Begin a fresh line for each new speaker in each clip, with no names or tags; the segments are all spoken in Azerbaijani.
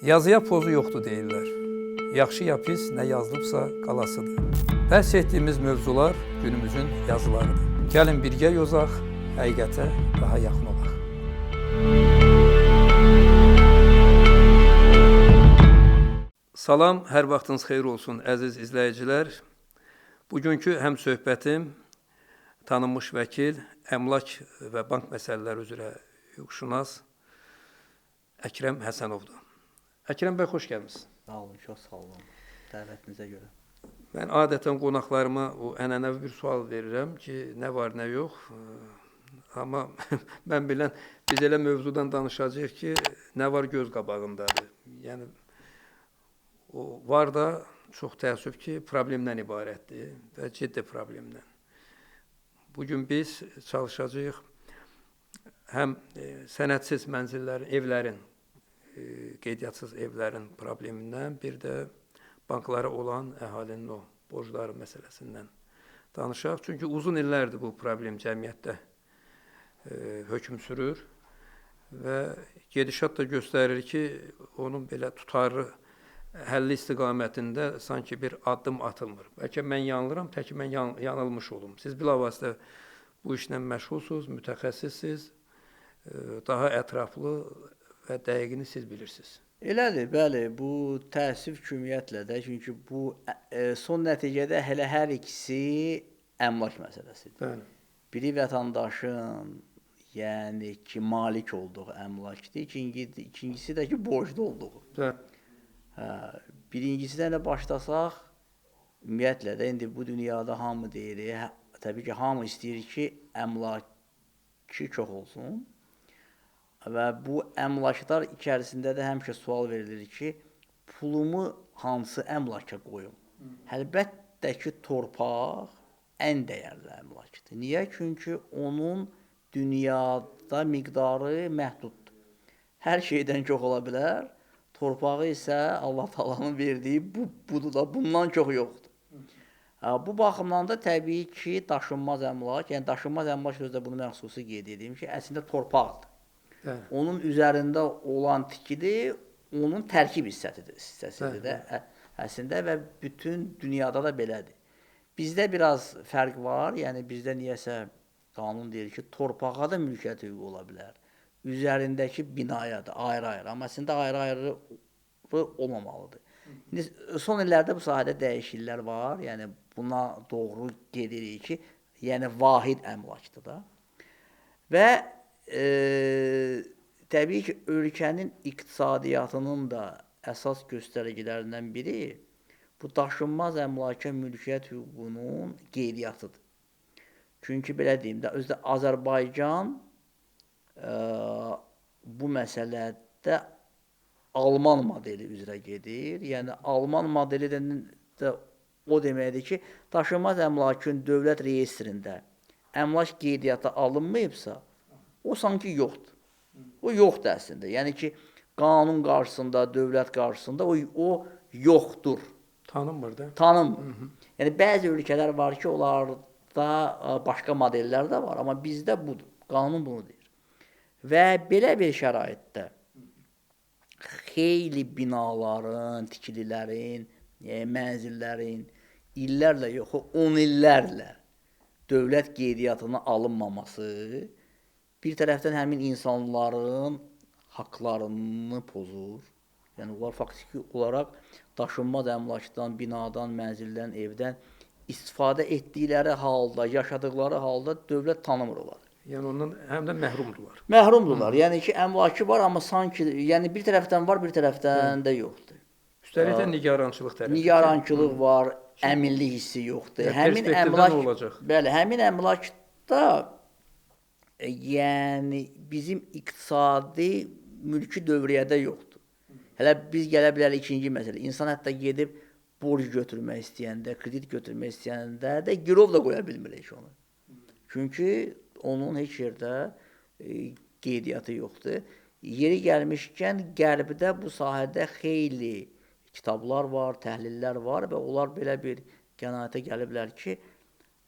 Yazıya pozu yoxdur deyirlər. Yaxşı ya pis, nə yazılıbsa qalasıdır. Bəhs etdiyimiz mövzular günümüzün yazılarıdır. Gəlin birgə yozaq, həqiqətə daha yaxın olaq. Salam, hər vaxtınız xeyir olsun əziz izləyicilər. Bugünkü həm söhbətim tanınmış vəkil, əmlak və bank məsələləri üzrə hüquqşünas Əkrəm Həsənovdur. Əkrəm bəy, xoş gəlmisiniz.
Sağ olun, çox sağ olun dəvətinizə görə.
Mən adətən qonaqlarıma o ənənəvi bir sual verirəm ki, nə var, nə yox. Amma mən bilən, biz elə mövzudan danışacağıq ki, nə var göz qabağındadır. Yəni, o var da çox təəssüf ki, problemdən ibarətdir və ciddi problemdən. Bugün biz çalışacağıq həm sənədsiz mənzillərin, evlərin, qeydiyyatçız evlərin problemindən, bir də banklara olan əhalinin o borcları məsələsindən danışaq. Çünki uzun illərdir bu problem cəmiyyətdə hökm sürür və gedişat da göstərir ki, onun belə tutarlı həlli istiqamətində sanki bir addım atılmır. Bəlkə mən yanılıram, təki mən yanılmış olum. Siz bilavasitə bu işlə məşğulsunuz, mütəxəssissiniz, daha ətraflı və dəqiqini siz bilirsiniz.
Elədir, bəli, bu təəssüf ki, ümumiyyətlə də, çünki bu son nəticədə hələ hər ikisi əmlak məsələsidir.
Bəli.
Biri vətəndaşın, yəni ki, malik olduğu əmlakdır, ikincisi də ki, borclu olduğu.
Bəli.
Birincisindən də başlasaq, ümumiyyətlə də indi bu dünyada hamı deyir, təbii ki, hamı istəyir ki, əmlakı çox olsun. Və bu əmlaklar içərisində də həmişə sual verilir ki, pulumu hansı əmlaka qoyum? Əlbəttə ki, torpaq ən dəyərli əmlakdır. Niyə? Çünki onun dünyada miqdarı məhduddur. Hər şeydən çox ola bilər, torpağı isə Allah Taala'nın verdiyi budur da, bundan çox yoxdur. Bu baxımdan da təbii ki, daşınmaz əmlak, yəni daşınmaz əmlak sözdə bunu mən xüsusi qeyd edeyim ki, əslində torpaqdır.
Bəli.
Onun üzərində olan tikili onun tərkib hissəsidir də əslində və bütün dünyada da belədir. Bizdə biraz fərq var, yəni bizdə niyəsə qanun deyir ki, torpağa da mülkiyyət hüququ ola bilər. Üzərindəki binaya da ayrı-ayrı, amma əslində ayrı-ayrı olmamalıdır. İndi son illərdə bu sahədə dəyişikliklər var, yəni buna doğru gedirik ki, yəni vahid əmlakdır da. Və təbii ki, ölkənin iqtisadiyyatının da əsas göstəricilərindən biri bu daşınmaz əmlaka mülkiyyət hüququnun qeydiyyatıdır. Çünki belə deyim də, özdə Azərbaycan bu məsələdə Alman modeli üzrə gedir. Yəni, Alman modeli də o deməkdir ki, daşınmaz əmlakın dövlət reyestrində əmlak qeydiyyata alınmayıbsa, o sanki yoxdur. O yoxdur əslində. Yəni ki, qanun qarşısında, dövlət qarşısında o yoxdur.
Tanınmır da.
Tanınmır. Yəni, bəzi ölkələr var ki, onlarda başqa modellər də var, amma bizdə budur. Qanun bunu deyir. Və belə bir şəraitdə xeyli binaların, tikililərin, mənzillərin illərlə yox, 10 illərlə dövlət qeydiyyatına alınmaması bir tərəfdən həmin insanların haqlarını pozur. Yəni, onlar faktiki olaraq daşınmaz əmlakdan, binadan, mənzildən, evdən istifadə etdikləri halda, yaşadıkları halda dövlət tanımır onları.
Yəni, ondan həm də məhrumdurlar.
Məhrumdurlar. Yəni ki, əmlakı var, amma sanki, yəni bir tərəfdən var, bir tərəfdən də yoxdur.
Üstəlik də nigarançılıq tərəfi.
Nigarançılıq var, əminlik hissi yoxdur.
Həmin əmlak nə olacaq?
Bəli, həmin əmlakda yəni bizim iqtisadi mülki dövriyyədə yoxdur. Hələ biz gələ bilərik ikinci məsələ. İnsan hətta gedib borc götürmək istəyəndə, kredit götürmək istəyəndə də girov da qoya bilmirik onu. Çünki onun heç yerdə qeydiyyatı yoxdur. Yeri gəlmişkən Qərbdə bu sahədə xeyli kitablar var, təhlillər var və onlar belə bir qənaətə gəliblər ki,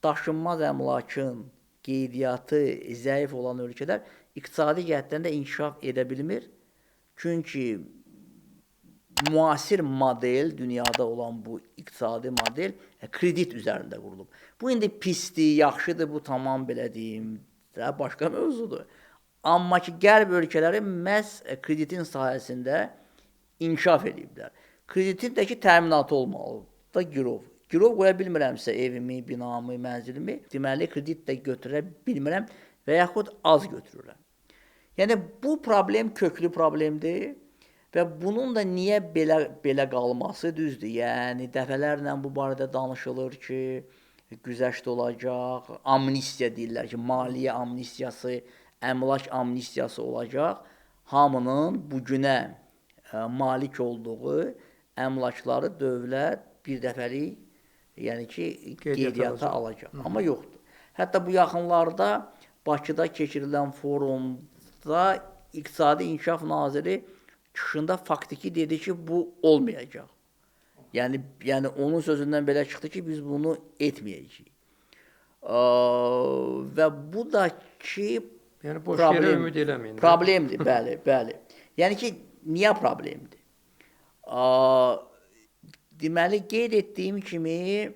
daşınmaz əmlakın qeydiyyatı zəif olan ölkələr iqtisadi cəhətdən də inkişaf edə bilmir. Çünki müasir model, dünyada olan bu iqtisadi model kredit üzərində qurulub. Bu indi pisdir, yaxşıdır, bu tamam belə deyim, başqa mövzudur. Amma ki, qərb ölkələri məhz kreditin sahəsində inkişaf ediblər. Kreditin də ki, təminatı olmalıdır da girov. Girov qoya bilmirəmsə evimi, binamı, mənzilimi, deməli kredit də götürə bilmirəm və yaxud az götürürəm. Yəni bu problem köklü problemdir və bunun da niyə belə qalması düzdür. Yəni dəfələrlə bu barədə danışılır ki, güzəşt olacaq, amnistiya deyirlər ki, maliyyə amnistiyası, əmlak amnistiyası olacaq. Hamının bu günə malik olduğu əmlakları dövlət bir dəfəlik, yəni ki, qeydiyyata alacaq. Amma yoxdur. Hətta bu yaxınlarda Bakıda keçirilən forumda İqtisadi İnkişaf Naziri çıxışında faktiki dedi ki, bu olmayacaq. Yəni onun sözündən belə çıxdı ki, biz bunu etməyəcəyik. Və bu da ki,
yəni boş yerə ümid eləməyin.
Problemdir, bəli. Yəni ki, niyə problemdir? Deməli, qeyd etdiyim kimi,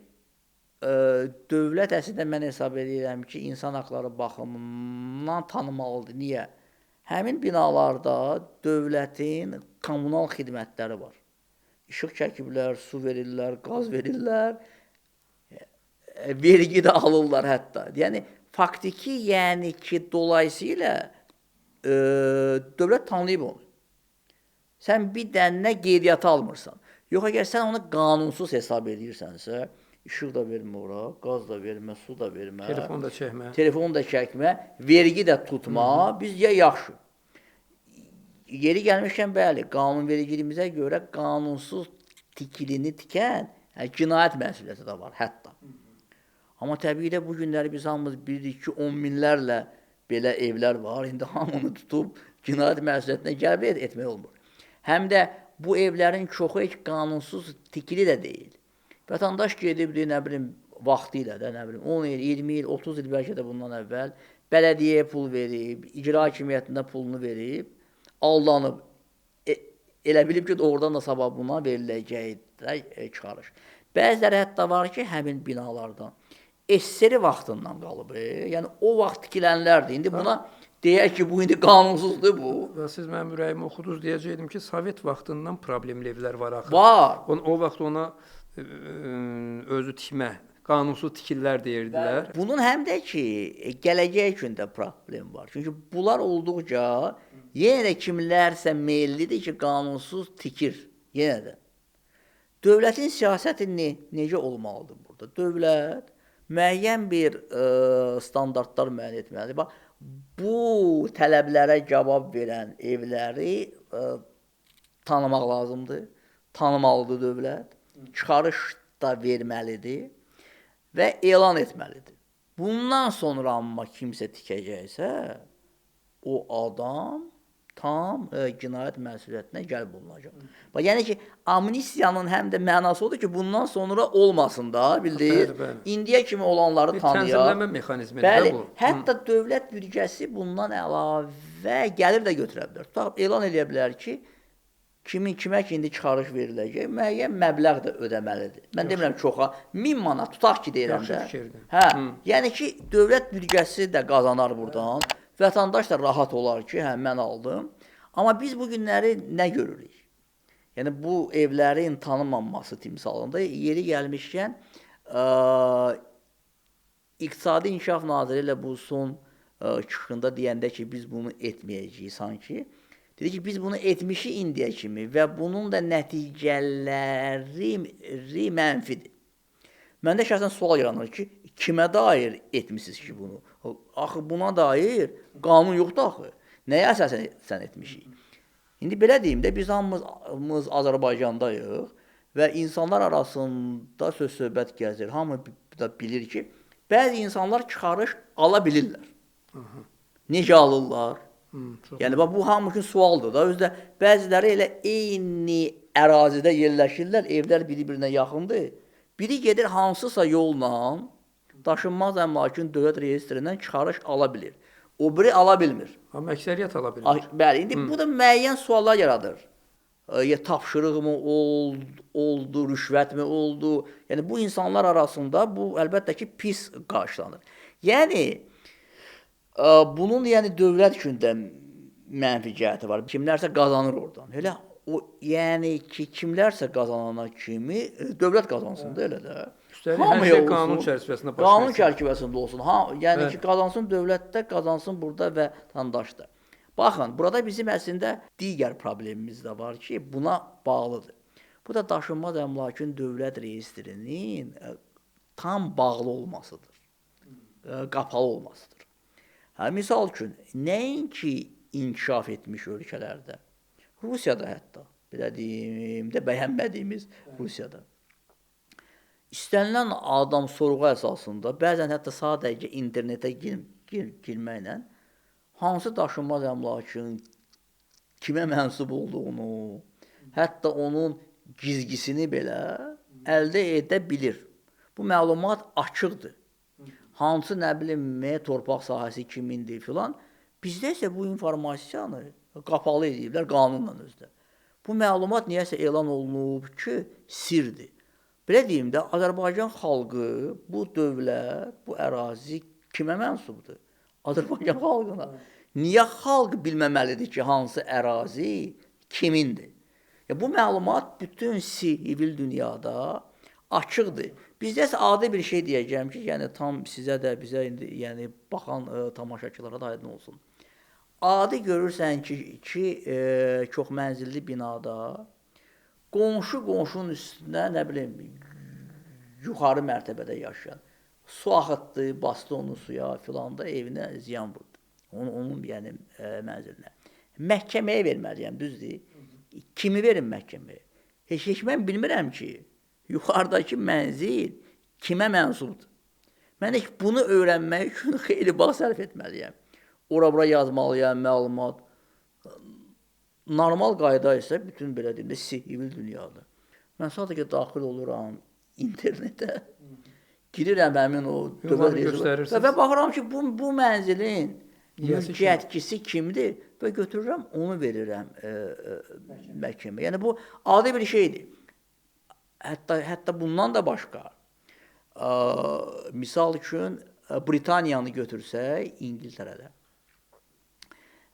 dövlət əslində mən hesab edirəm ki, insan haqları baxımından tanımalıdır. Niyə? Həmin binalarda dövlətin kommunal xidmətləri var. İşıq çəkiblər, su verirlər, qaz verirlər, vergi də alırlar hətta. Yəni, faktiki, yəni ki, dolayısıyla dövlət tanıyıb onu. Sən bir dənə qeydiyyata almırsan. Yox, əgər sən onu qanunsuz hesab edirsənsə, işıq da vermə ora, qaz da vermə, su da vermə, telefon da çəkmə, vergi də tutma, bizcə yaxşı. Yeri gəlmişkən, bəli, qanunvericiliyimizə görə qanunsuz tikilini tikən cinayət məsuliyyəti də var, hətta. Amma təbii də bu günləri biz hamımız bilirik ki, 10 minlərlə belə evlər var, indi hamını tutub cinayət məsuliyyətinə cəlb etmək olmur. Həm də bu evlərin çoxu heç qanunsuz tikili də deyil. Vətəndaş gedibdir, nə bilim, vaxtı ilə də, nə bilim, 10 il, 20 il, 30 il bəlkə də bundan əvvəl bələdiyyəyə pul verib, icra hakimiyyətində pulunu verib, aldanıb, elə bilib ki, oradan da sabah buna veriləcəyi çıxarış. Bəziləri hətta var ki, həmin binalardan SSR vaxtından qalıb, yəni o vaxt tikilənlərdir. İndi buna deyək ki, bu indi qanunsuzdur bu.
Və siz mənim ürəyimi oxudunuz, deyəcəkdim ki, Sovet vaxtından problemli evlər var axı.
Var.
O vaxt ona özü tikmə, qanunsuz tikillər deyirdilər.
Bunun həm də ki, gələcək üçün də problem var. Çünki bunlar olduqca yenə də kimlərsə meyillidir ki, qanunsuz tikir, yenə də. Dövlətin siyasəti necə olmalıdır burada? Dövlət müəyyən bir standartlar müəyyən etməlidir. Bax, bu tələblərə cavab verən evləri tanımaq lazımdır, tanımalıdır dövlət, çıxarış da verməlidir və elan etməlidir. Bundan sonra amma kimsə tikəcəksə, o adam tam cinayət məsuliyyətinə cəlb olunacaq. Yəni ki, amnistiyanın həm də mənası odur ki, bundan sonra olmasın da, bildir. İndiyə kimi olanları tanıyaq.
Tənzimləmə mexanizmidir bu.
Hətta dövlət büdcəsi bundan əlavə gəlir də götürə bilər. Tutaq, elan edə bilər ki, kimə ki, indi çıxarış veriləcək, müəyyən məbləğ də ödəməlidir. Mən demirəm çoxa, 1000 manat, tutaq ki, deyirəm də. Yəni ki, dövlət büdcəsi də qazanar buradan. Vətəndaş da rahat olar ki, mən aldım. Amma biz bu günləri nə görürük? Yəni, bu evlərin tanınmaması timsalında yeri gəlmişkən İqtisadi İnkişaf Naziri ilə bu son çıxışında deyəndə ki, biz bunu etməyəcəyik sanki. Dedi ki, biz bunu etmişik indiyə kimi və bunun da nəticələri mənfidir. Məndə şəxsən sual yaranır ki, kimə dair etmişsiniz ki bunu? Axı buna dair qanun yoxdur axı. Nəyə əsasən sən etmişik? İndi belə deyim də, biz hamımız Azərbaycandayıq və insanlar arasında söz-söhbət gəzir. Hamı da bilir ki, bəzi insanlar çıxarış ala bilirlər. Necə alırlar? Yəni, bu hamı üçün sualdır da. Özdə bəziləri elə eyni ərazidə yerləşirlər, evlər biri-birinə yaxındır. Biri gedir hansısa yolla daşınmaz əmlakın dövlət reyestrindən çıxarış ala bilir. O biri ala bilmir.
Amma əksəriyyət ala bilmir.
Bəli, indi bu da müəyyən suallar yaradır. ya tapşırıq mı oldu, rüşvət mi oldu? Yəni bu insanlar arasında bu əlbəttə ki pis qarşılanır. Yəni bunun yəni dövlət üçün də mənfi cəhəti var. Kimlərsə qazanır oradan. Elə o yəni ki kimlərsə qazanana kimi dövlət qazansın da elə də.
Üstəlik hər şey qanun çərçivəsində baş
qanun
versin.
çərçivəsində olsun. Yəni ki qazansın dövlətdə, qazansın burada və vətəndaşda. Baxın, burada bizim əslində digər problemimiz də var ki, buna bağlıdır. Bu da daşınmaz əmlakın dövlət reyestrinin tam bağlı olmasıdır. Qapalı olmasıdır. Misal üçün, nəinki inkişaf etmiş ölkələrdə, Rusiyada hətta, belə deyim də bəyənmədiyimiz Rusiyada. İstənilən adam sorğu əsasında, bəzən hətta sadəcə internetə girməklə hansı daşınmaz əmlakın kimə mənsub olduğunu, hətta onun gizgisini belə əldə edə bilir. Bu məlumat açıqdır. Hansı nə bilim torpaq sahəsi kimindir filan. Bizdə isə bu informasiyanı qapalı ediblər qanunla özdə. Bu məlumat niyəsə elan olunub ki, sirdir. Belə deyim də, Azərbaycan xalqı, bu dövlət, bu ərazi kimə mənsubdur? Azərbaycan xalqına. Niyə xalq bilməməlidir ki, hansı ərazi kimindir? Bu məlumat bütün sivil dünyada açıqdır. Bizdə isə adi bir şey deyəcəm ki, yəni tam sizə də, bizə indi yəni baxan tamaşaçılara da aydın olsun. Adi görürsən ki, çox mənzilli binada qonşunun üstünə, nə bilim, yuxarı mərtəbədə yaşayan su axıtdı, bastı onu suya filan da evinə ziyan vurdu. Onun yəni mənzilinə. Məhkəməyə verməliyəm, düzdür? Kimi verim məhkəməyə? Heç mən bilmirəm ki, yuxarıdakı mənzil kimə mənsubdur. Mən bunu öyrənmək üçün xeyli vaxt sərf etməliyəm. Ora-bura yazmalıyam, məlumat. Normal qayda isə bütün belə deyim də sivil dünyada. Mən sadəcə daxil oluram internetə, girirəm həmin o və baxıram ki, bu mənzilin mülkiyyətçisi kimdir və götürürəm, onu verirəm məhkəməyə. Yəni bu adi bir şeydir. Hətta bundan da başqa. Misal üçün Britaniyanı götürsək, İngiltərədə.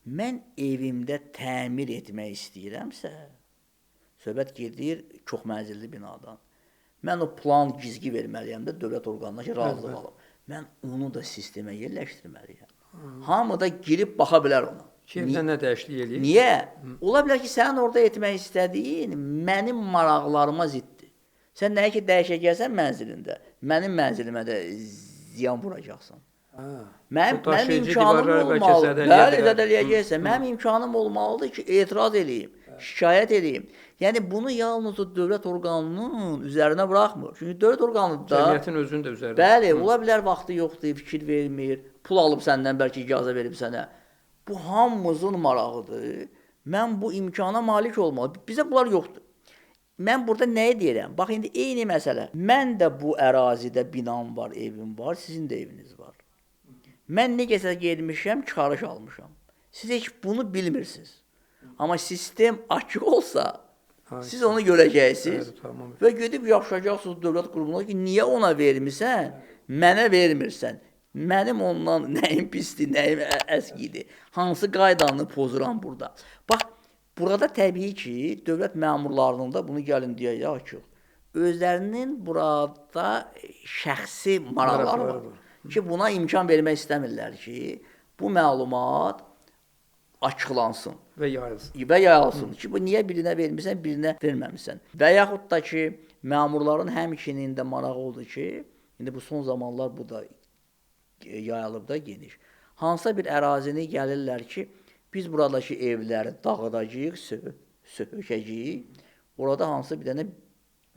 Mən evimdə təmir etmək istəyirəmsə, söhbət gedir çox mənzilli binadan. Mən o plan gizgi verməliyəm də dövlət orqanına ki, razılıq alım. Mən onu da sistemə yerləşdirməliyəm. Hamı da girib baxa bilər ona.
Kimdə nə dəyişiklik eləyir?
Niyə? Ola bilər ki, sənin orada etmək istədiyin mənim maraqlarıma ziddir. Sən nəyə ki, dəyişəcəksən mənzilində, mənim mənzilimə də ziyan vuracaqsan. Mənim imkanım olmalıdır. Bəli, zədələyəcəksən. Mənim imkanım olmalıdır ki, etiraz edeyim, şikayət edeyim. Yəni, bunu yalnız o dövlət orqanının üzərinə buraxmır. Çünki dövlət orqanı da...
Cəmiyyətin özünün də üzərində.
Bəli, ola bilər vaxtı yoxdur, fikir vermir, pul alıb səndən, bəlkə icazə verib sənə. Bu hamımızın marağıdır. Mən bu imkana malik olmalı. Bizə bunlar yoxdur. Mən burada nəyə deyirəm? Bax, indi eyni məsələ. Mən də bu ərazidə binam var, evim var, sizin də eviniz var. Mən necəsə gelmişəm, çıxarış almışam. Siz heç bunu bilmirsiniz. Amma sistem açıq olsa, siz onu görəcəksiniz və gedib yapışacaqsınız dövlət qurumuna ki, niyə ona vermirsən, mənə vermirsən. Mənim ondan nəyim pisdir, nəyim əskidir, hansı qaydanı pozuram burada. Bax, burada təbii ki, dövlət məmurlarının da bunu gəlin deyək açıq. Özlərinin burada şəxsi maraqları var. Ki, buna imkan vermək istəmirlər ki, bu məlumat açıqlansın.
Və yayılsın.
Və yayılsın ki, bu niyə birinə vermirsən, birinə verməmişsən. Və yaxud da ki, məmurların həmçinin də marağı oldu ki, indi bu son zamanlar bu da yayılıb da geniş. Hansısa bir ərazini gəlirlər ki, biz buradakı evləri dağıdacağıq, sökəcəyik, orada hansısa bir dənə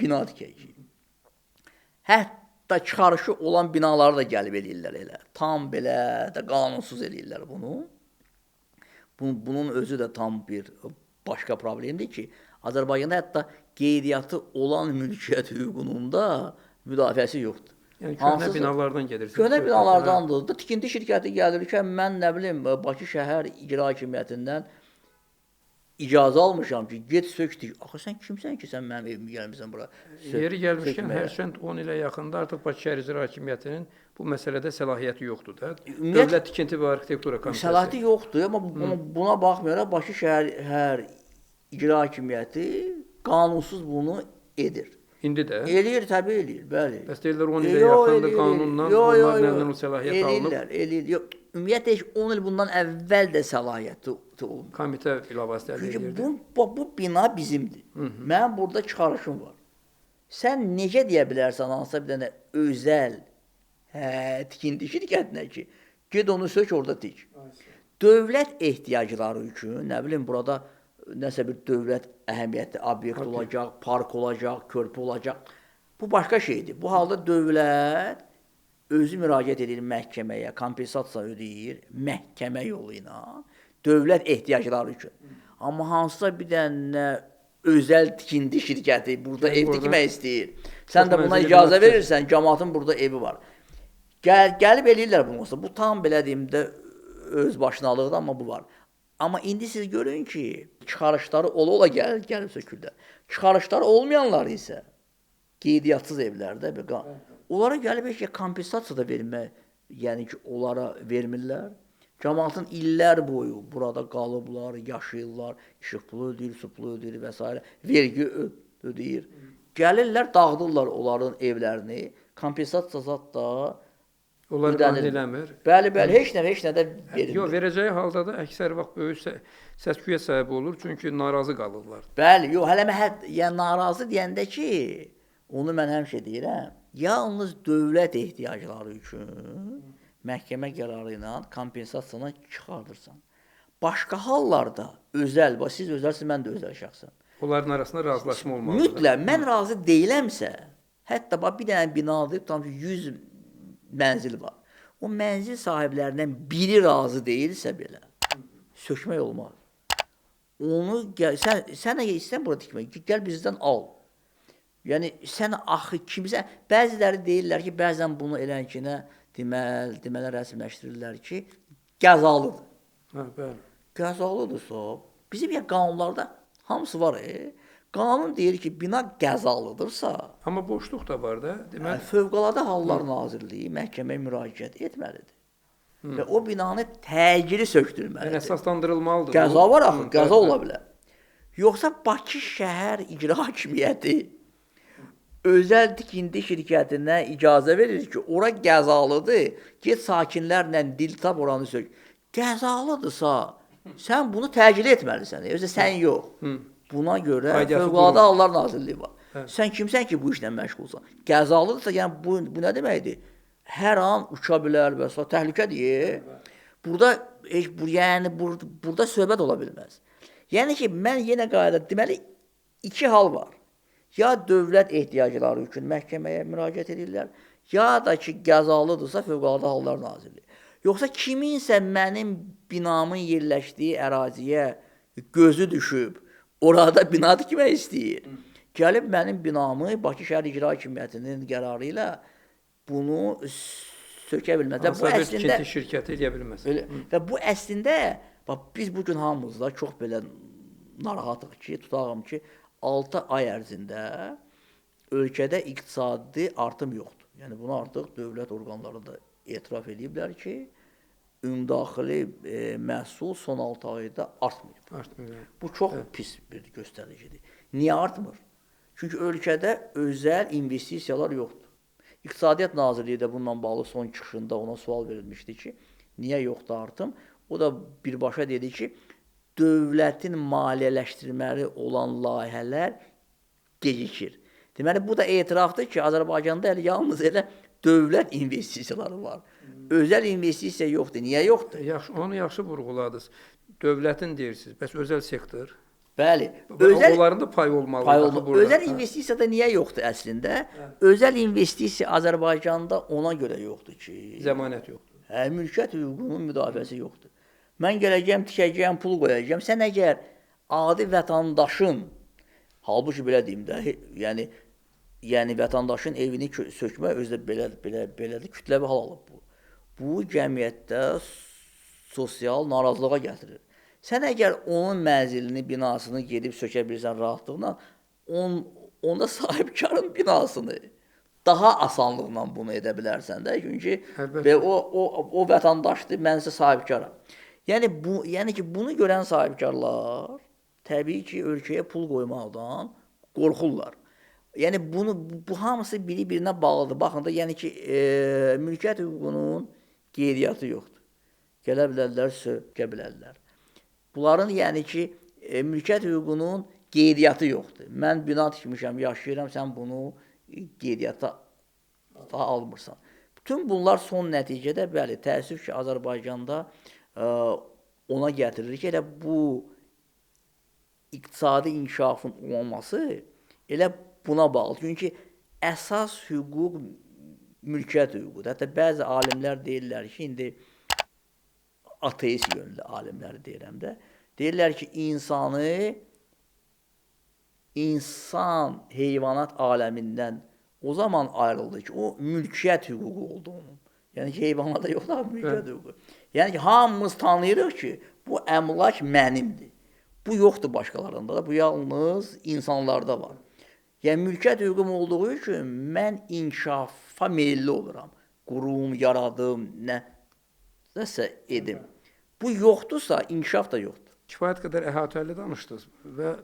bina tikəcəyik. Hətta çıxarışı olan binaları da gəlib eləyirlər elə. Tam belə də qanunsuz eləyirlər bunu. Bunun özü də tam bir başqa problemdir ki, Azərbaycanda hətta qeydiyyatı olan mülkiyyət hüququnun da müdafiəsi yoxdur.
Yəni köhnə binalardan gedirsiniz.
Köhnə binalardandır. Tikinti şirkəti gəlirkən mən nə bilim Bakı şəhər icra hakimiyyətindən icazə almışam ki, get sök tik. Axı sən kimsən ki, sən mənim evimi gəlmisən bura?
Yeri gəlmişkən,
sökməyə?
hərçənd 10 ilə yaxında artıq Bakı Şəhər İcra Hakimiyyətinin bu məsələdə səlahiyyəti yoxdur da.
Ümumiyyət-
Dövlət Tikinti və Arxitektura Komitəsi.
Səlahiyyəti yoxdur, amma buna baxmayaraq Bakı şəhər icra hakimiyyəti qanunsuz bunu edir.
İndi də.
Eləyir, təbii eləyir, bəli.
Bəs deyirlər 10 ilə yaxındır qanunla onlar məndən o səlahiyyət alınıb.
Eləyirlər. Yox, ümumiyyətlə heç 10 il bundan əvvəl də səlahiyyəti olub.
Komitə bilavasitə əldə
Çünki
edirdi.
bu bina bizimdir. Mənim burada çıxarışım var. Sən necə deyə bilərsən hansısa bir dənə özəl tikinti şirkətinə ki, get onu sök orada tik. Dövlət ehtiyacları üçün, nə bilim, burada nəsə bir dövlət əhəmiyyətli obyekt olacaq, park olacaq, körpü olacaq. Bu başqa şeydir. Bu halda dövlət özü müraciət edir məhkəməyə, kompensasiya ödəyir məhkəmə yolu ilə dövlət ehtiyacları üçün. Amma hansısa bir dənə özəl tikinti şirkəti burada ev tikmək istəyir. Sən də buna icazə verirsən, cəmaatın burada evi var. Gəlib eləyirlər bunu. Bu tam belə deyim də öz başınalıqdır, amma bu var. Amma indi siz görün ki, çıxarışları ola gəlib sökürlər. Çıxarışları olmayanlar isə qeydiyyatçız evlərdə onlara gəlib heç kompensasiya da vermək, yəni ki, onlara vermirlər. Cəmaatın illər boyu burada qalıblar, yaşayırlar, işıq pulu ödəyir, su pulu ödəyir və s. vergi ödəyir. Gəlirlər, dağıdırlar onların evlərini, kompensasiya zat da
Onlar müdaxilə eləmir.
Bəli, heç nə də verilir.
Yox, verəcəyi halda da əksər vaxt böyük səs-küyə səbəb olur, çünki narazı qalırlar.
Bəli, yox, yəni narazı deyəndə ki, onu mən həmişə deyirəm, yalnız dövlət ehtiyacları üçün məhkəmə qərarı ilə kompensasiyanı çıxardırsan. Başqa hallarda siz özəlsiniz, mən də özəl şəxsən.
Onların arasında razılaşma olmalıdır.
Mütləq, mən razı deyiləmsə, hətta bir dənə binadır, tam ki 100 mənzil var. O mənzil sahiblərindən biri razı deyilsə belə, sökmək olmaz. Onu sən əgər istəyən burada tikmək, gəl bizdən al. Yəni sən axı kimsə, bəziləri deyirlər ki, bəzən bunu elənkinə demələr rəsmiləşdirirlər ki, qəzalıdır.
Hə, bəli.
Qəzalıdırsa, bizim qanunlarda hamısı var. Qanun deyir ki, bina qəzalıdırsa,
amma boşluq da var da, deməli.
Fövqəladə Hallar Nazirliyi məhkəməyə müraciət etməlidir. Və o binanı təcili sökdürməlidir.
Yəni əsaslandırılmalıdır.
Qəza var axı, qəza ola bilər. Yoxsa Bakı Şəhər İcra Hakimiyyəti özəl tikinti şirkətinə icazə verir ki, ora qəzalıdır, get sakinlərlə dil tap oranı sök. Qəzalıdırsa, sən bunu təcili etməlisən, özə sən yox. Buna görə Fövqəladə Hallar Nazirliyi var. Sən kimsən ki, bu işlə məşğulsan? Qəzalıdırsa, yəni bu nə deməkdir? Hər an uça bilər və s. təhlükədir. Burada söhbət ola bilməz. Yəni ki, mən yenə qayda, deməli, iki hal var. Ya dövlət ehtiyacları üçün məhkəməyə müraciət edirlər, ya da ki, qəzalıdırsa Fövqəladə Hallar Nazirliyi. Yoxsa kiminsə mənim binamın yerləşdiyi əraziyə gözü düşüb, orada bina tikmək istəyir. Gəlib mənim binamı Bakı Şəhər İcra Hakimiyyətinin qərarı ilə bunu sökə bilməz.
Hansısa bir tikinti şirkəti eləyə bilməz.
Və bu əslində, biz bugün hamımızda çox belə narahatıq ki, tutağım ki, 6 ay ərzində ölkədə iqtisadi artım yoxdur. Yəni bunu artıq dövlət orqanları da etiraf ediblər ki, ümumdaxili məhsul son 6 ayda artmır. Bu çox pis bir göstəricidir. Niyə artmır? Çünki ölkədə özəl investisiyalar yoxdur. İqtisadiyyat Nazirliyi də bununla bağlı son çıxışında ona sual verilmişdi ki, niyə yoxdur artım? O da birbaşa dedi ki, dövlətin maliyyələşdirməli olan layihələr gecikir. Deməli, bu da etirafdır ki, Azərbaycanda yalnız elə dövlət investisiyaları var. Özəl investisiya yoxdur. Niyə yoxdur?
Onu yaxşı vurğuladınız. Dövlətin deyirsiniz, bəs özəl sektor?
Bəli.
Onların da payı olmalıdır.
Özəl investisiyada niyə yoxdur əslində? Özəl investisiya Azərbaycanda ona görə yoxdur ki,
zəmanət yoxdur.
Mülkiyyət hüququnun müdafiəsi yoxdur. Mən gələcəm, tikəcəyəm, pul qoyacağam. Sən əgər adi vətəndaşın, halbuki belə deyim də, yəni vətəndaşın evini sökmək özdə belədir, kütləvi hal alıb bu. Bu cəmiyyətdə sosial narazılığa gətirir. Sən əgər onun mənzilini, binasını gedib sökə bilirsən rahatlıqla, onda sahibkarın binasını daha asanlıqla bunu edə bilərsən də. Çünki
Əlbəttə.
o vətəndaşdır, mən isə sahibkaram. Yəni ki, bunu görən sahibkarlar təbii ki, ölkəyə pul qoymaqdan qorxurlar. Yəni bu hamısı biri-birinə bağlıdır. Baxın da, yəni ki, mülkiyyət hüququnun qeydiyyatı yoxdur. Gələ bilərlər, sökə bilərlər. Bunların yəni ki, mülkiyyət hüququnun qeydiyyatı yoxdur. Mən bina tikmişəm, yaşayıram, sən bunu qeydiyyata almırsan. Bütün bunlar son nəticədə, bəli, təəssüf ki, Azərbaycanda ona gətirilir ki, elə bu iqtisadi inkişafın olmaması elə buna bağlı. Çünki əsas hüquq mülkiyyət hüququdur. Hətta bəzi alimlər deyirlər ki, indi ateist yönlü alimləri deyirəm də, deyirlər ki, insan heyvanat aləmindən o zaman ayrıldı ki, o mülkiyyət hüququ oldu onun. Yəni ki, heyvanlarda yox da mülkiyyət hüququ. Yəni ki, hamımız tanıyırıq ki, bu əmlak mənimdir. Bu yoxdur başqalarında da, bu yalnız insanlarda var. Yəni, mülkiyyət hüququm olduğu üçün mən inkişafa meyilli oluram. Qurum, yaradım, nəsə edim. Bu yoxdursa, inkişaf da yoxdur.
Kifayət qədər əhatəli danışdınız və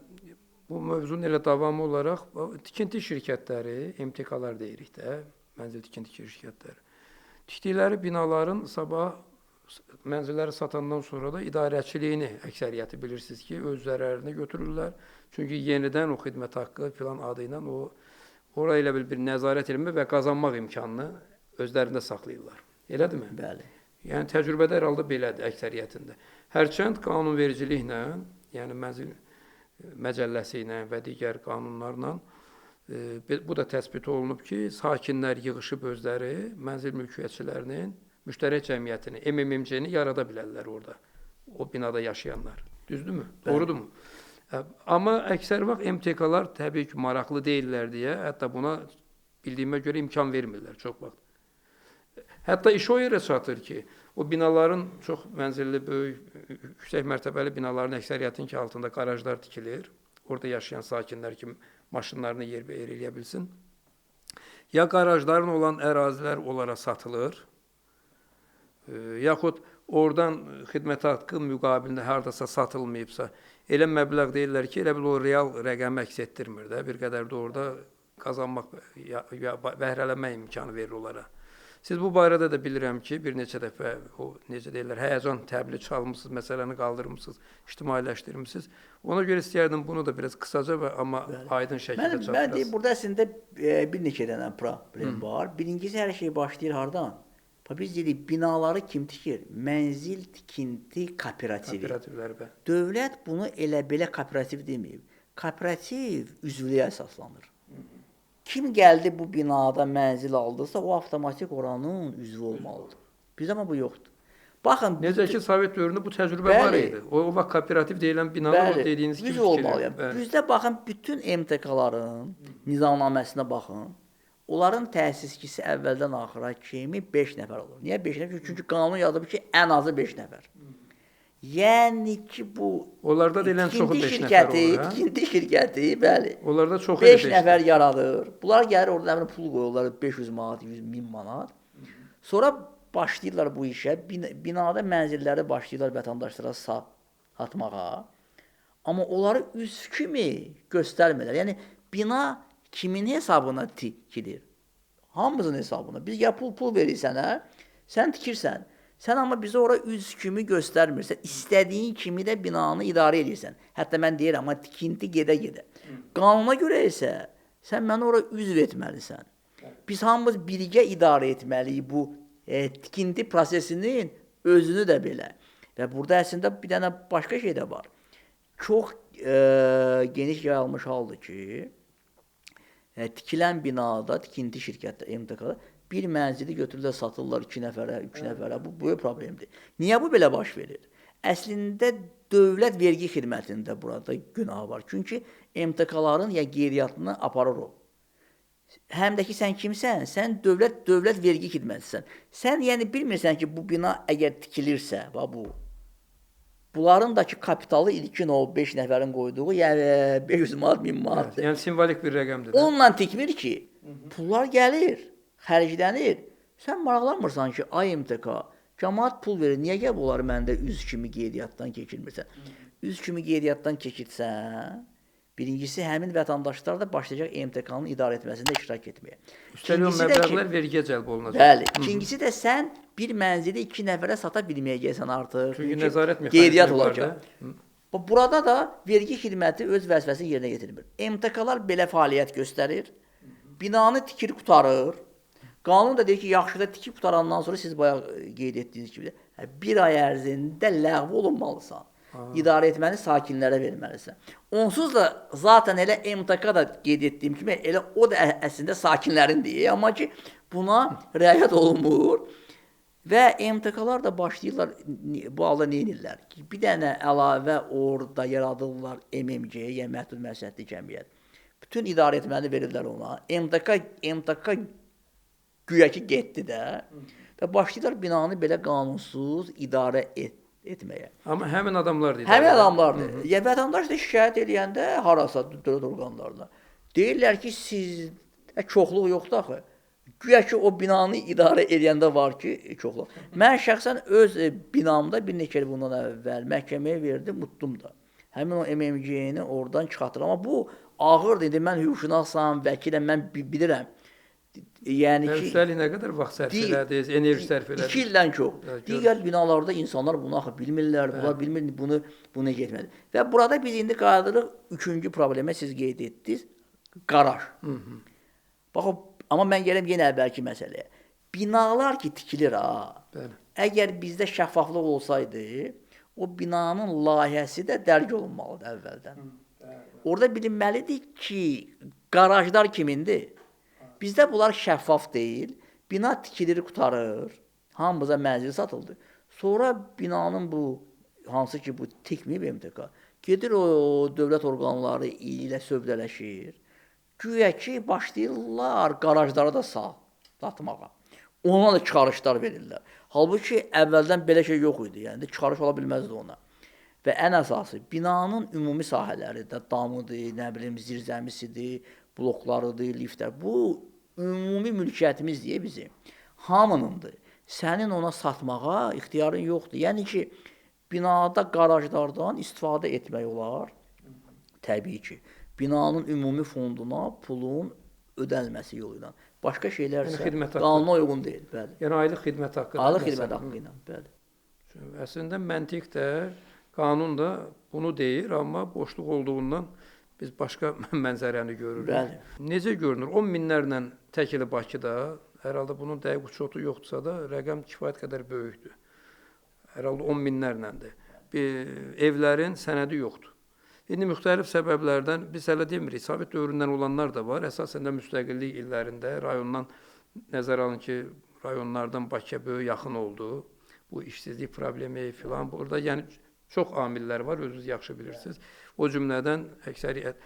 bu mövzunun elə davamı olaraq tikinti şirkətləri, MTK-lar deyirik də, mənzil tikinti şirkətləri. Tikdikləri binaların sabah mənzilləri satandan sonra da idarəçiliyini əksəriyyəti bilirsiniz ki, öz zərərinə götürürlər. Çünki yenidən o xidmət haqqı filan adı ilə oraya elə bir nəzarət etmə və qazanmaq imkanını özlərində saxlayırlar. Elədirmi?
Bəli.
Yəni təcrübədə hər halda belədir əksəriyyətində. Hərçənd qanunvericiliklə, yəni mənzil məcəlləsi ilə və digər qanunlarla bu da təsbit olunub ki, sakinlər yığışıb özləri mənzil mülkiyyətçilərinin müştərək cəmiyyətini, MMMC-ni yarada bilərlər orada, o binada yaşayanlar. Düzdürmü? Doğrudurmu? Amma əksər vaxt MTK-lar təbii ki, maraqlı deyirlər deyə, hətta buna bildiyimə görə imkan vermirlər çox vaxt. Hətta iş o yerə çatır ki, o binaların çox mənzilli, böyük, yüksək mərtəbəli binaların əksəriyyətin ki, altında qarajlar tikilir. Orada yaşayan sakinlər ki, maşınlarını yer eləyə bilsin. Ya qarajların olan ərazilər onlara satılır, yaxud oradan xidmət haqqı müqabilində hardasa satılmayıbsa, elə məbləğ deyirlər ki, elə bil o real rəqəmi əks etdirmir də, bir qədər də orada qazanmaq, bəhrələnmək imkanı verir onlara. Siz bu barədə də bilirəm ki, bir neçə dəfə o, necə deyirlər, həyəcan təbili çalmışsınız, məsələni qaldırmışsınız, ictimailəşdirmişsiniz. Ona görə istəyərdim bunu da biraz qısaca və amma aydın şəkildə çatdırasınız.
Mən deyim, burada əslində bir neçə dənə problem var. Birincisi, hər şey başlayır hardan? Biz dedik, binaları kim tikir? Mənzil tikinti kooperativi.
Kooperativlər, bəli.
Dövlət bunu elə belə kooperativ deməyib. Kooperativ üzvlüyə əsaslanır. Kim gəldi bu binada mənzil aldısa, o avtomatik oranın üzvü olmalıdır. Bizdə amma bu yoxdur. Baxın,
necə ki, Sovet dövründə bu təcrübə var idi. O vaxt kooperativ deyilən binalar dediyiniz kimi
üzv olmalıdır. Bizdə baxın, bütün MTK-ların nizamnaməsinə baxın. Onların təsisçisi əvvəldən axıra kimi 5 nəfər olur. Niyə 5 nəfər? Çünki qanun yazıb ki, ən azı 5 nəfər. Yəni ki, bu
onlarda deyilən çoxu 5 nəfər olur,
tikinti şirkəti, bəli.
Onlarda çoxu
5 nəfər yaradır. Bunlar gəlir orada pul qoyurlar, 500 manat, 100 min manat. Sonra başlayırlar bu işə, binada mənzilləri başlayırlar vətəndaşlara satmağa. Amma onları üz kimi göstərmirlər. Yəni bina kimin hesabına tikilir? Hamımızın hesabına. Biz ya pul veririk sənə, sən tikirsən. Sən amma bizə ora üz kimi göstərmirsən. İstədiyin kimi də binanı idarə edirsən. Hətta mən deyirəm, amma tikinti gedə-gedə. Qanuna görə isə sən mənə ora üzv etməlisən. Biz hamımız birgə idarə etməliyik bu tikinti prosesinin özünü də belə. Və burada əslində bir dənə başqa şey də var. Çox geniş yayılmış haldır ki, tikilən binada, tikinti şirkətdə, MTK-da bir mənzili götürürlər, satırlar 2 nəfərə, 3 nəfərə. Bu böyük problemdir. Niyə bu belə baş verir? Əslində dövlət vergi xidmətində burada günah var. Çünki MTK-ların ya qeydiyyatını aparır o. Həm də ki, sən kimsən? Sən dövlət vergi xidmətisən. Sən yəni bilmirsən ki, bu bina əgər tikilirsə, bu Bunların da ki kapitalı ilkin o 5 nəfərin qoyduğu, yəni 500 manat, 1000 manatdır.
Yəni simvolik bir rəqəmdir də.
Onunla tikmir ki, pullar gəlir, xərclənir. Sən maraqlanmırsan ki, AMTK cəmaət pul verir. Niyə gəl bunları məndə üz kimi qeydiyyatdan keçirmirsən? Üz kimi qeydiyyatdan keçirsən, birincisi həmin vətəndaşlar da başlayacaq MTK-nın idarə etməsində iştirak etməyə.
Üstəlik o məbləğlər vergiyə cəlb olunacaq.
Bəli. İkincisi də sən bir mənzili 2 nəfərə sata bilməyəcəksən artıq.
Çünki nəzarət
qeydiyyat
mexanizmi
olacaq. Burada da vergi xidməti öz vəzifəsini yerinə yetirmir. MTK-lar belə fəaliyyət göstərir. Binanı tikir, qutarır. Qanun da deyir ki, yaxşıda tikib qutarandan sonra siz bayaq qeyd etdiyiniz kimi bir ay ərzində ləğv olunmalısan. İdarə etməni sakinlərə verməlisən. Onsuz da zaten elə MTK da qeyd etdiyim kimi elə o da əslində sakinlərindir. Amma ki buna riayət olunmur və MTK-lar da başlayırlar bu halda nə edirlər ki, bir dənə əlavə orada yaradırlar MMC, yəni məhdud məsləhətli cəmiyyət. Bütün idarə etməni verirlər ona. MTK güya ki getdi də və başlayırlar binanı belə qanunsuz idarə etməyə.
Amma həmin adamlardır.
Həmin adamlardır. Ya vətəndaş da şikayət edəndə harasa dövlət orqanlarına deyirlər ki, sizdə çoxluq yoxdur axı. Güya ki o binanı idarə edəndə var ki, çoxluq. Mən şəxsən öz binamda bir neçə il bundan əvvəl məhkəməyə verdim, utdum da. Həmin o MMC-ni oradan çıxartdım. Amma bu ağırdır. İndi mən hüquqşünasam, vəkiləm, mən bilirəm. Yəni ki,
üstəlik nə qədər vaxt sərf elədiniz, enerji sərf elədiniz?
2 ildən çox. Digər binalarda insanlar bunu axı bilmirlər, bunlar bilmir bunu necə etməli. Və burada biz indi qayıdırıq 3-cü problemə siz qeyd etdiniz, qaraj. Baxın, amma mən gələm yenə əvvəlki məsələyə. Binalar ki tikilir ha.
Bəli.
Əgər bizdə şəffaflıq olsaydı, o binanın layihəsi də dərc olunmalıdır əvvəldən. Orada bilinməlidir ki, qarajlar kimindir? Bizdə bunlar şəffaf deyil. Bina tikilir, qutarır. Hamımıza mənzil satıldı. Sonra binanın bu, hansı ki bu tikməyib MTK, gedir o dövlət orqanları ilə sövdələşir. Güya ki başlayırlar qarajları da satmağa. Ona da çıxarışlar verirlər. Halbuki əvvəldən belə şey yox idi. Yəni çıxarış ola bilməzdi ona. Və ən əsası binanın ümumi sahələri də damıdır, nə bilim zirzəmisidir, bloklarıdır, liftlər. Bu ümumi mülkiyyətimiz deyə bizim hamınındır. Sənin ona satmağa ixtiyarın yoxdur. Yəni ki, binada qarajlardan istifadə etmək olar. Təbii ki, binanın ümumi fonduna pulun ödənilməsi yolu ilə. Başqa şeylər isə qanuna uyğun deyil. Bəli.
Yəni aylıq xidmət haqqı.
Aylıq xidmət haqqı ilə, bəli.
Əslində məntiqdir. Qanun da bunu deyir, amma boşluq olduğundan biz başqa mənzərəni görürük.
Bəli.
Necə görünür? 10 minlərlə təkili Bakıda, hər halda bunun dəqiq uçotu yoxdursa da, rəqəm kifayət qədər böyükdür. Hər halda 10 minlərləndir. Evlərin sənədi yoxdur. İndi müxtəlif səbəblərdən, biz hələ demirik, Sovet dövründən olanlar da var. Əsasən də müstəqillik illərində rayondan nəzər alın ki, rayonlardan Bakıya böyük yaxın oldu. Bu işsizlik problemi filan. Burada yəni çox amillər var, özünüz yaxşı bilirsiniz. O cümlədən əksəriyyət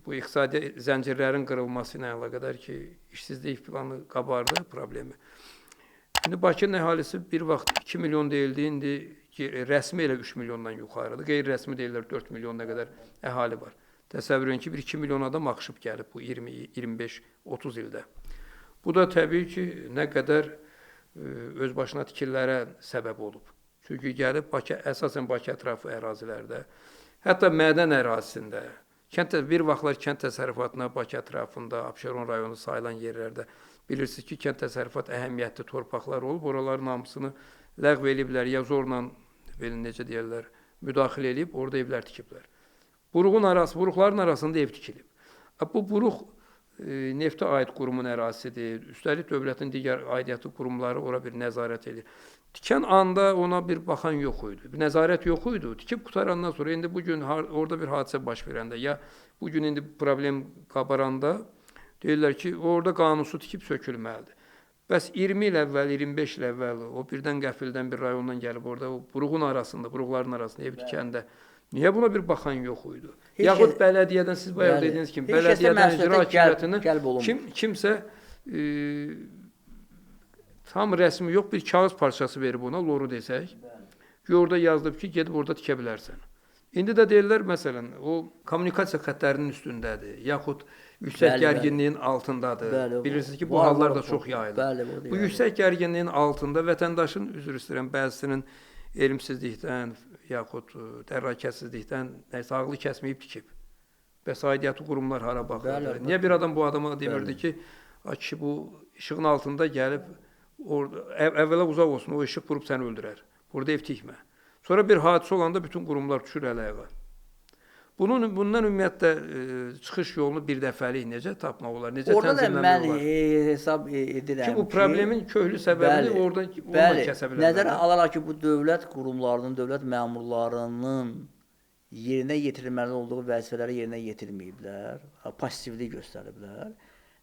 bu iqtisadi zəncirlərin qırılması ilə əlaqədar ki, işsizlik planı qabardı problemi. İndi Bakının əhalisi bir vaxt 2 milyon deyildi, indi rəsmi elə 3 milyondan yuxarıdır. Qeyri-rəsmi deyirlər 4 milyona qədər əhali var. Təsəvvür edin ki, 1-2 milyon adam axışıb gəlib bu 20, 25, 30 ildə. Bu da təbii ki, nə qədər öz başına tikililərə səbəb olub. Çünki gəlib Bakı, əsasən Bakı ətrafı ərazilərdə, hətta mədən ərazisində, bir vaxtlar kənd təsərrüfatına Bakı ətrafında, Abşeron rayonu sayılan yerlərdə bilirsiniz ki, kənd təsərrüfat əhəmiyyətli torpaqlar olub, oraların hamısını ləğv ediblər, ya zorla, necə deyərlər, müdaxilə edib, orada evlər tikiblər. Buruqların arasında ev tikilib. Bu buruq neftə aid qurumun ərazisidir, üstəlik dövlətin digər aidiyyatı qurumları ora bir nəzarət edir. Tikən anda ona bir baxan yox idi, bir nəzarət yox idi. Tikib qutarandan sonra, indi bugün orada bir hadisə baş verəndə, ya bugün indi problem qabaranda, deyirlər ki, orada qanunsuz tikib sökülməlidir. Bəs 20 il əvvəl, 25 il əvvəl, o birdən qəfildən bir rayondan gəlib orada, o buruqların arasında ev tikəndə, niyə buna bir baxan yox idi? Yaxud bələdiyyədən, siz bayaq dediyiniz kimi, bələdiyyədən icra hakimiyyətinə kimsə tam rəsmi yox, bir kağız parçası verib ona, loru desək, orada yazılıb ki, gedib orada tikə bilərsən. İndi də deyirlər, məsələn, o kommunikasiya xəttlərinin üstündədir, yaxud yüksək
Bəli,
gərginliyin altındadır.
Bəli,
Bilirsiniz ki, bu
var,
hallar
var,
da çox yayılır.
bəli, bu da
Bu
yayılır.
yüksək gərginliyin altında vətəndaşın, üzr istəyirəm, bəzisinin elmsizlikdən, yaxud dərrakəsizlikdən nəsə ağlı kəsməyib tikib. Bəs aidiyyatı qurumlar hara baxırdı?
Bəli,
Niyə bir adam bu adama demirdi ki, kişi bu işığın altında gəlib, əvvəla uzaq olsun, o işıq vurub səni öldürər. Burada ev tikmə. Sonra bir hadisə olanda bütün qurumlar düşür əl-ayağa. Bundan ümumiyyətlə çıxış yolunu bir dəfəlik necə tapmaq olar? Necə
Orada da
tənzimləmək
mən
olar?
hesab edirəm
Ki, bu problemin köklü səbəbini oradan kəsə bilərlər.
Nəzərə alaraq ki, bu dövlət qurumlarının, dövlət məmurlarının yerinə yetirilməli olduğu vəzifələri yerinə yetirməyiblər, passivlik göstəriblər.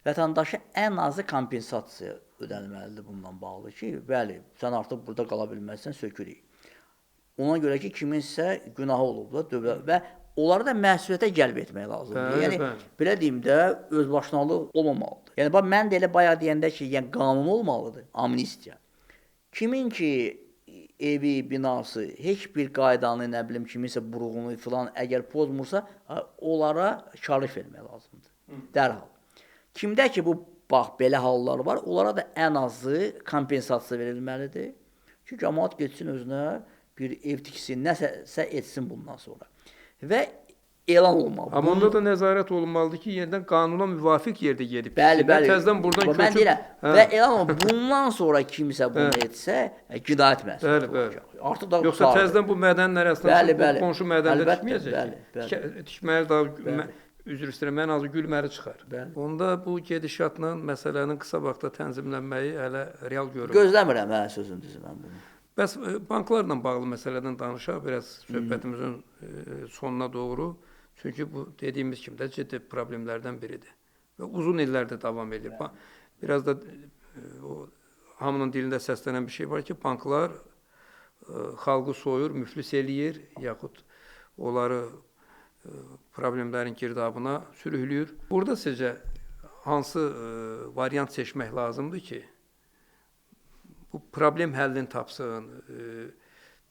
Vətəndaşa ən azı kompensasiya ödənilməlidir bundan bağlı ki, bəli, sən artıq burada qala bilməzsən, sökürük. Ona görə ki, kiminsə günahı olub da dövlət və onları da məsuliyyətə cəlb etmək lazımdır.
Bəli,
Yəni
bəli.
belə deyim də, özbaşınalıq olmamalıdır. Yəni bax mən də elə bayaq deyəndə ki, yəni qanun olmalıdır, amnistiya. Kimin ki evi, binası heç bir qaydanı, nə bilim, kiminsə buruğunu filan əgər pozmursa, onlara şarif vermək lazımdır. Dərhal. Kimdə ki bu bax belə hallar var, onlara da ən azı kompensasiya verilməlidir ki, cəmaət getsin özünə bir ev tiksin, nəsə etsin bundan sonra. Və elan olmalıdır.
Amma onda da nəzarət olunmalıdır ki, yenidən qanuna müvafiq yerdə gedib.
Bəli, bəli.
Təzədən buradan
Mən
köçüb.
deyirəm, və elan olmalı. Bundan sonra kimsə bunu etsə, cinayət məsuliyyəti
Bəli,
olacaq. Artıq da
yoxsa təzədən bu mədənin arasında
bəli.
qonşu mədəndə
Əlbəttə,
tikməyəcək
bəli,
ki.
bəli.
Tikməli daha üzr istəyirəm, ən azı gülməli çıxar.
Bəli.
Onda bu gedişatla məsələnin qısa vaxtda tənzimlənməyi hələ real görürəm.
Gözləmirəm sözün düzü mən bunu.
Bəs banklarla bağlı məsələdən danışaq biraz söhbətimizin sonuna doğru. Çünki bu dediyimiz kimi də ciddi problemlərdən biridir. Və uzun illərdir davam edir. Biraz da o hamının dilində səslənən bir şey var ki, banklar xalqı soyur, müflis eləyir, yaxud onları problemlərin girdabına sürükləyir. Burada sizcə hansı variant seçmək lazımdır ki, bu problem həllini tapsın?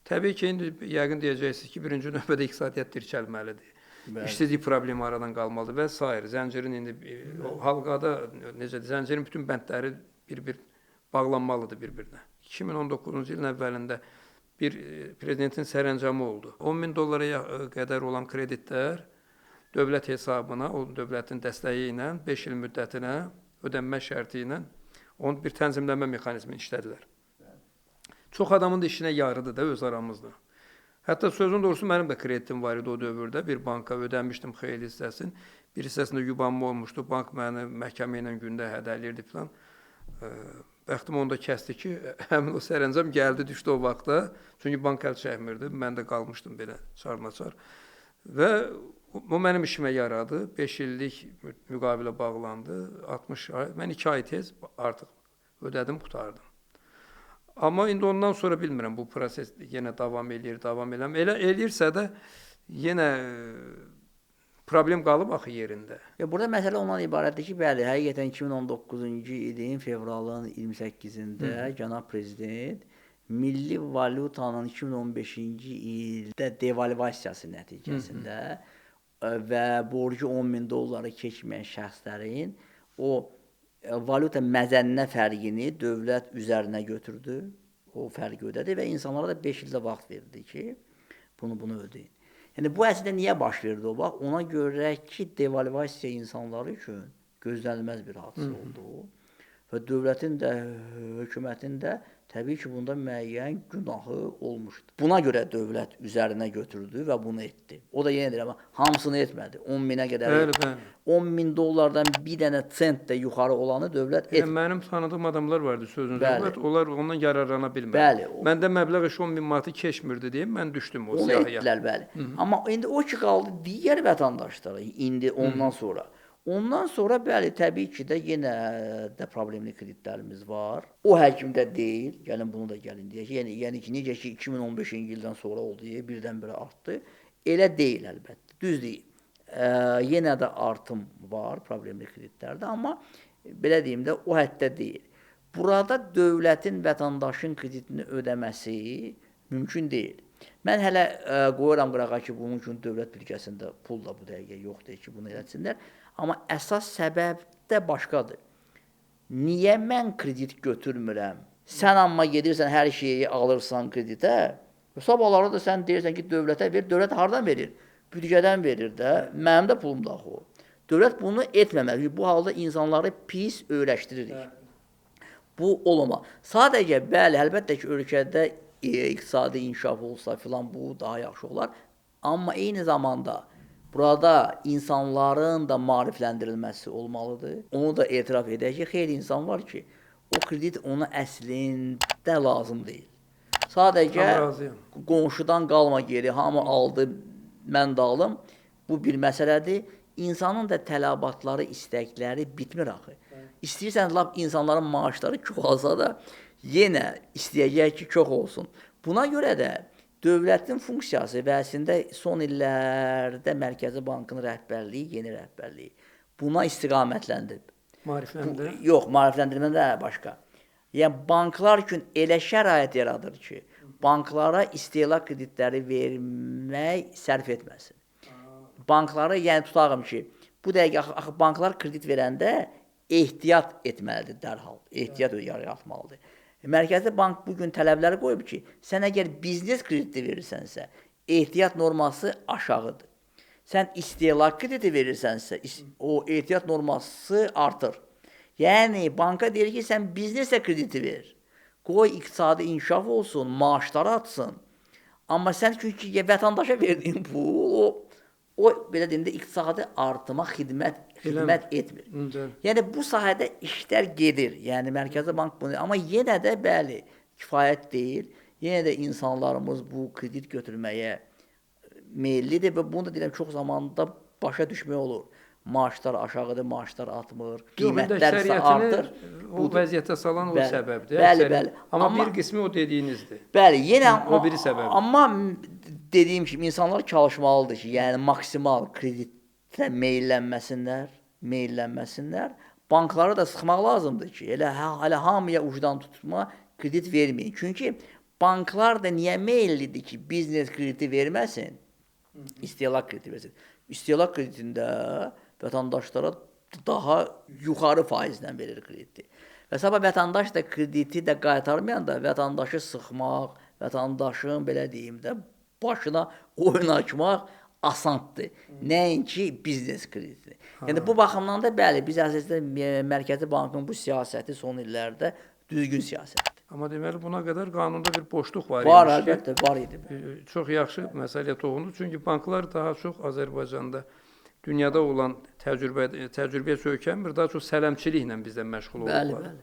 Təbii ki, indi yəqin deyəcəksiniz ki, birinci növbədə iqtisadiyyat dirçəlməlidir. İşsizlik problemi aradan qalmalıdır və s. Zəncirin indi halqada necə zəncirin bütün bəndləri bir-bir bağlanmalıdır bir-birinə. 2019-cu ilin əvvəlində bir prezidentin sərəncamı oldu. 10.000 dollara qədər olan kreditlər dövlət hesabına, o dövlətin dəstəyi ilə 5 il müddətinə ödənmə şərti ilə onu bir tənzimləmə mexanizmini işlədilər. Çox adamın da işinə yarıdır da öz aramızda. Hətta sözün doğrusu mənim də kreditim var idi o dövrdə. Bir banka ödənmişdim xeyli hissəsini. Bir hissəsində yubanma olmuşdu. Bank məni məhkəmə ilə gündə hədələyirdi filan. Bəxtim onda kəsdi ki, həmin o sərəncam gəldi, düşdü o vaxtda. Çünki bank əl çəkmirdi. Mən də qalmışdım belə çarnaçar. Və o mənim işimə yaradı. 5 illik müqavilə bağlandı. 60 ay. Mən 2 ay tez artıq ödədim, qurtardım. Amma indi ondan sonra bilmirəm, bu proses yenə davam eləyir, davam eləmir. Elə eləyirsə də yenə problem qalıb axı yerində.
Burada məsələ ondan ibarətdir ki, bəli, həqiqətən 2019-cu ilin fevralın 28-də cənab prezident milli valyutanın 2015-ci ildə devalvasiyası nəticəsində və borcu 10.000 dolları keçməyən şəxslərin o valyuta məzəninə fərqini dövlət üzərinə götürdü, o fərqi ödədi və insanlara da 5 ildə vaxt verdi ki, bunu ödeyin. Yəni, bu əslində niyə baş verdi o vaxt? Ona görə ki, devalvasiya insanları üçün gözlənilməz bir hadisə oldu və dövlətin də, hökumətin də təbii ki, bunda müəyyən günahı olmuşdu. Buna görə dövlət üzərinə götürdü və bunu etdi. O da yenə deyirəm, hamısını etmədi. 10.000-ə qədər etdi. 10.000 dollardan bir dənə sent də yuxarı olanı dövlət etmədi.
Mənim tanıdığım adamlar vardı sözünüzə. Onlar ondan yararlana bilmədi. Məndə məbləğ 10.000 manatı keçmirdi deyə mən düşdüm o siyahıya.
Onu etdilər, bəli. Amma indi o ki, qaldı digər vətəndaşlara, indi ondan sonra. Ondan sonra, bəli, təbii ki də yenə də problemli kreditlərimiz var. O həcmdə deyil, gəlin bunu da gəlin deyək. Yəni ki, necə ki 2015-ci ildən sonra oldu, birdən-birə artdı. Elə deyil əlbəttə, düz deyil. Yenə də artım var problemli kreditlərdə, amma belə deyim də o həddə deyil. Burada dövlətin vətəndaşın kreditini ödəməsi mümkün deyil. Mən hələ qoyuram qırağa ki, bunun üçün dövlət büdcəsində pul da bu dəqiqə yoxdur ki, bunu eləsinlər. Amma əsas səbəb də başqadır. Niyə mən kredit götürmürəm? Sən amma gedirsən hər şeyi alırsan kreditə, sabahları da sən deyirsən ki, dövlətə ver, dövlət hardan verir? Büdcədən verir də, mənim də pulum da o. Dövlət bunu etməməli. Bu halda insanları pis öyrəşdiririk. Bu olmaz. Sadəcə, bəli, əlbəttə ki, ölkədə iqtisadi inkişaf olsa filan bu daha yaxşı olar. Amma eyni zamanda burada insanların da maarifləndirilməsi olmalıdır. Onu da etiraf edək ki, xeyli insan var ki, o kredit ona əslində lazım deyil. Sadəcə qonşudan qalma geri, hamı aldı, mən də alım. Bu bir məsələdir. İnsanın da tələbatları, istəkləri bitmir axı. İstəyirsən, lap insanların maaşları çoxalsa da, yenə istəyəcək ki, çox olsun. Buna görə də dövlətin funksiyası və əslində son illərdə Mərkəzi Bankın rəhbərliyi, yeni rəhbərliyi buna istiqamətləndirib.
Maarifləndirmə?
Yox, maarifləndirmə də başqa. Yəni, banklar üçün elə şərait yaradır ki, banklara istehlak kreditləri vermək sərf etməsin. Bankları, yəni tutağım ki, bu dəqiqə axı banklar kredit verəndə ehtiyat etməlidir dərhal, ehtiyat yaratmalıdır. Mərkəzi Bank bugün tələbləri qoyub ki, sən əgər biznes krediti verirsənsə, ehtiyat norması aşağıdır. Sən istehlak krediti verirsənsə, o ehtiyat norması artır. Yəni, banka deyir ki, sən biznesə krediti ver, qoy iqtisadi inkişaf olsun, maaşları atsın. Amma sən çünki vətəndaşa verdiyin pul, o belə deyim də iqtisadi artıma xidmət etmir. Yəni bu sahədə işlər gedir. Yəni Mərkəzi Bank bunu, amma yenə də bəli, kifayət deyil. Yenə də insanlarımız bu kredit götürməyə meyllidir və bunu da deyirəm çox zamanda başa düşmək olur. Maaşlar aşağıdır, maaşlar atmır, qiymətlər isə artır.
O vəziyyətə salan o səbəbdir.
Bəli, bəli.
Amma bir qismi o dediyinizdir.
Bəli, yenə
o biri səbəbdir.
Amma dediyim kimi insanlar çalışmalıdır ki, yəni maksimal kreditə meylənməsinlər. Bankları da sıxmaq lazımdır ki, elə hamıya ucdan tutma kredit verməyin. Çünki banklar da niyə meyllidir ki, biznes krediti verməsin, istehlak krediti versin. İstehlak kreditində vətəndaşlara daha yuxarı faizlə verir krediti. Və sabah vətəndaş da krediti də qaytarmayanda vətəndaşı sıxmaq, vətəndaşın belə deyim də başına oyun açmaq asandır. Nəinki biznes krediti. Yəni bu baxımdan da bəli, biz əslində Mərkəzi Bankın bu siyasəti son illərdə düzgün siyasətdir.
Amma deməli buna qədər qanunda bir boşluq var.
Var, əlbəttə, var idi.
Çox yaxşı məsələyə toxunur. Çünki banklar daha çox Azərbaycanda dünyada olan təcrübəyə söykənmir, daha çox sələmçiliklə bizdə məşğul olurlar.
Bəli, bəli.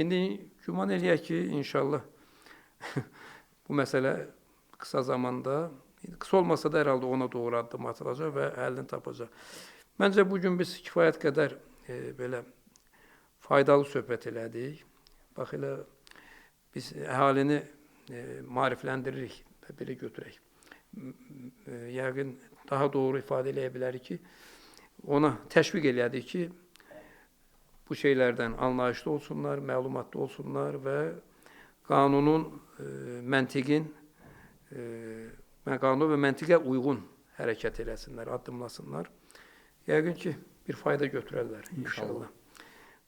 İndi güman eləyək ki, inşallah bu məsələ qısa zamanda, qısa olmasa da hər halda ona doğru addım atılacaq və həllini tapacaq. Məncə bugün biz kifayət qədər belə faydalı söhbət elədik. Bax elə biz əhalini maarifləndiririk və belə götürək. Yəqin daha doğru ifadə eləyə bilərik ki, ona təşviq elədik ki, bu şeylərdən anlayışlı olsunlar, məlumatlı olsunlar və qanunun, məntiqin, qanun və məntiqə uyğun hərəkət eləsinlər, addımlasınlar. Yəqin ki, bir fayda götürərlər inşallah.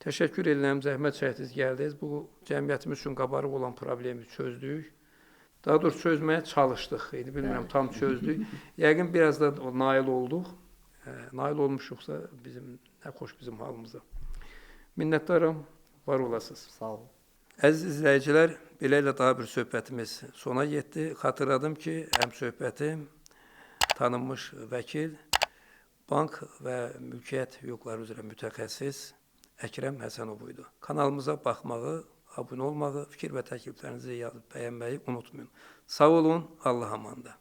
Təşəkkür edirəm, zəhmət çəkdiniz, gəldiniz. Bu cəmiyyətimiz üçün qabarıq olan problemi çözdük. Daha doğrusu çözməyə çalışdıq. Bilmirəm, tam çözdük. Yəqin biraz da nail olduq. Nail olmuşuqsa nə xoş bizim halımıza. Minnətdaram, var olasınız.
Sağ olun.
Əziz izləyicilər, belə ilə daha bir söhbətimiz sona yetdi. Xatırladım ki, həmsöhbətim tanınmış vəkil, bank və mülkiyyət hüquqları üzrə mütəxəssis Əkrəm Həsənov idi. Kanalımıza baxmağı, abunə olmağı, fikir və təkliflərinizi yazıb bəyənməyi unutmayın. Sağ olun, Allah amanda.